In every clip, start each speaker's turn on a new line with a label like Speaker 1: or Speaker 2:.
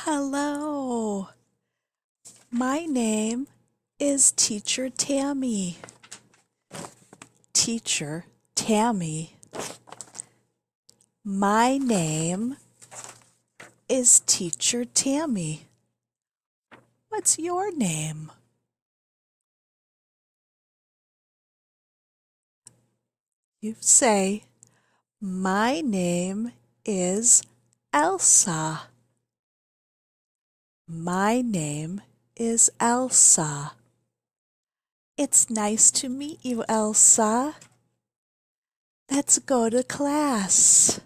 Speaker 1: Hello, my name is Teacher Tammy. Teacher Tammy. My name is Teacher Tammy. What's your name? You say, my name is Elsa. My name is Elsa. It's nice to meet you, Elsa. Let's go to class.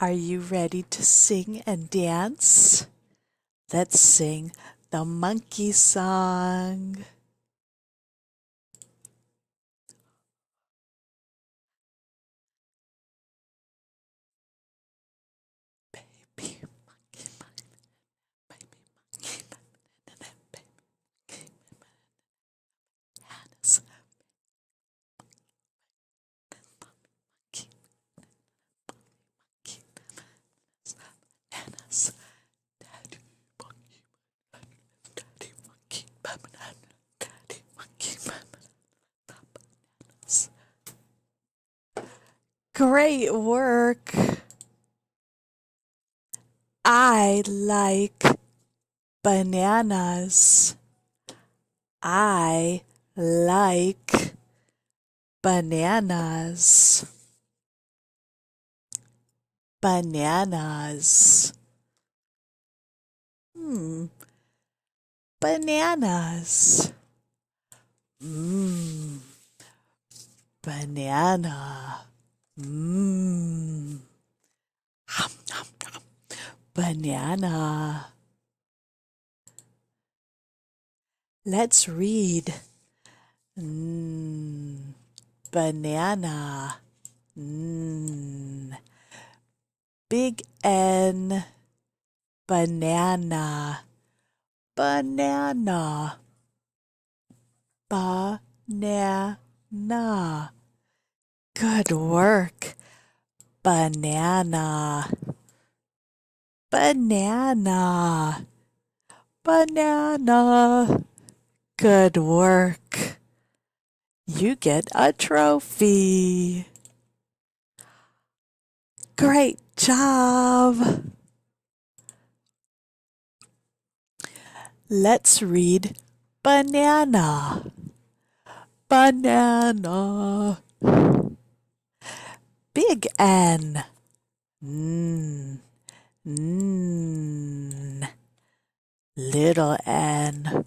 Speaker 1: Are you ready to sing and dance? Let's sing the monkey song. Baby monkey, baby monkey, baby bananas, monkey, monkey, bananas, daddy monkey, banana, daddy monkey, bananas. Great work. I like bananas. I like bananas. Bananas. Bananas. Banana. Banana. Let's read. Banana. Big N. Banana. Banana. Banana. Good work. Banana. Banana. Banana. Good work. You get a trophy. Great job. Let's read banana. Banana. Big N. Little N.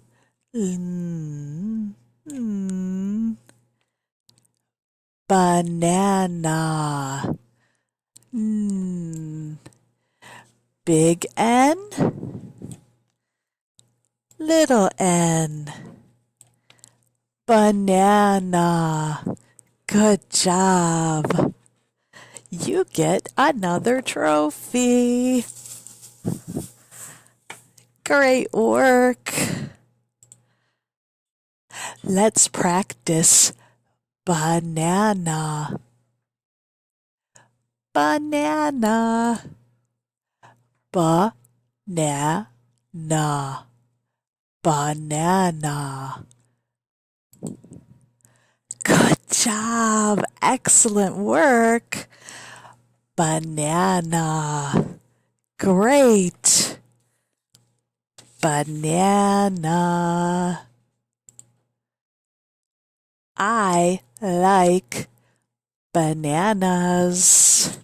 Speaker 1: Banana. Big N. Little N. Banana. Good job. You get another trophy. Great work. Let's practice banana. Banana. Banana. Banana. Good job. Excellent work. Banana. Great. Banana. I like bananas.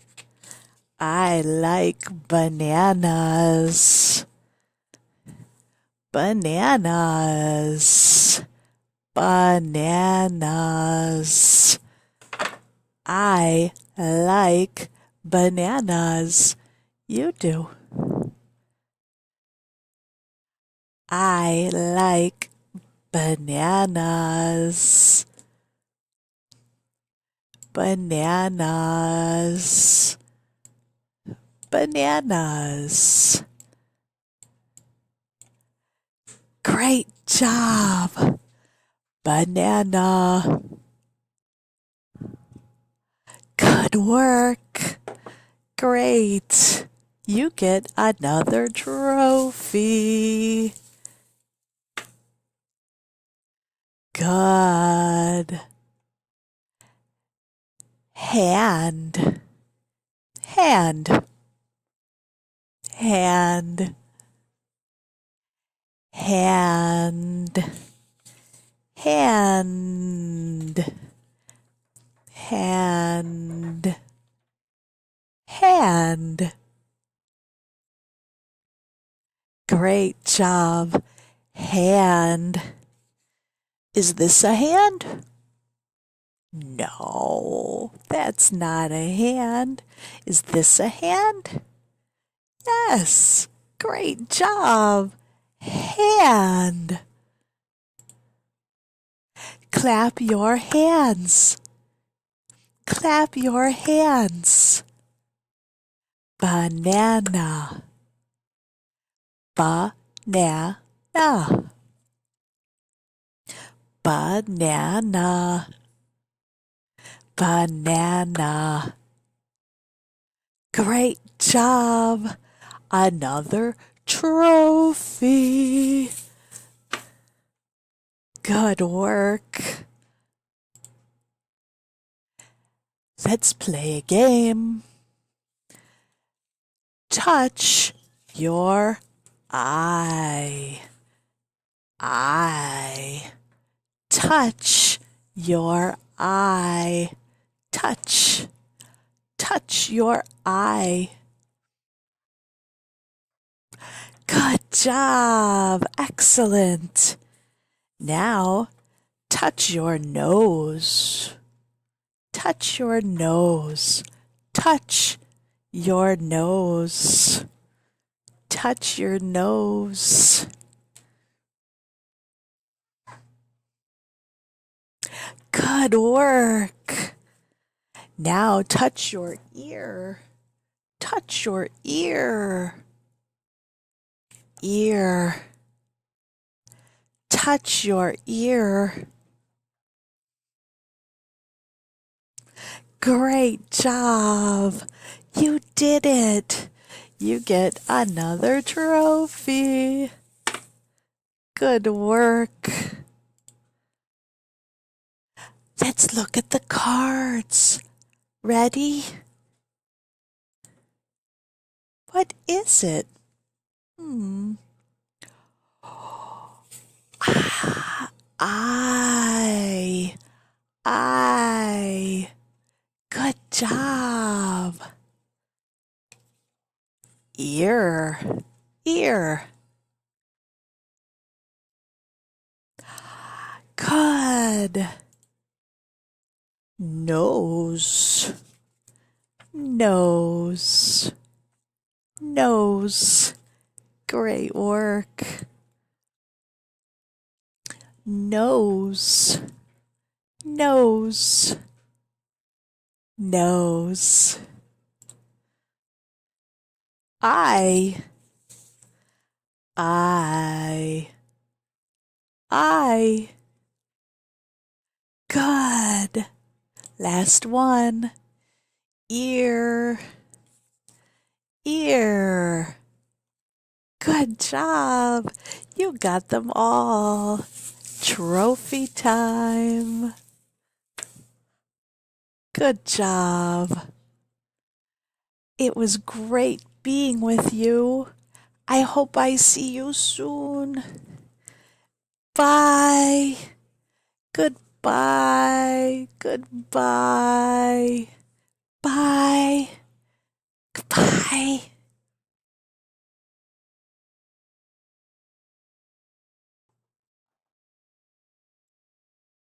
Speaker 1: I like bananas. Bananas. Bananas. I like bananas. You do. I like bananas. Bananas. Bananas. Great job. Banana. Good Good work. Great. You get another trophy. Good. Hand. Hand. Hand. Hand. Hand. Hand. Hand. Great job. Hand. Is this a hand? No, that's not a hand. Is this a hand? Yes. Great job. Hand. Clap your hands. Clap your hands. Banana. Banana. Banana. Banana. Great job. Another trophy. Good work. Let's play a game. Touch your eye. Eye. Touch your eye. Touch. Touch your eye. Good job. Excellent. Now, touch your nose. Touch your nose. Touch your nose. Touch your nose. Good work. Now touch your ear. Touch your ear. Ear. Touch your ear. Great job. You did it. You get another trophy. Good work. Let's look at the cards. Ready? What is it? I. Good job. Ear. Ear. Good. Nose. Nose. Nose. Great work. Nose. Nose. Nose. Eye. Eye. Eye. Good. Last one. Ear. Ear. Good job. You got them all. Trophy time. Good job. It was great being with you. I hope I see you soon. Bye. Goodbye. Goodbye. Bye. Goodbye.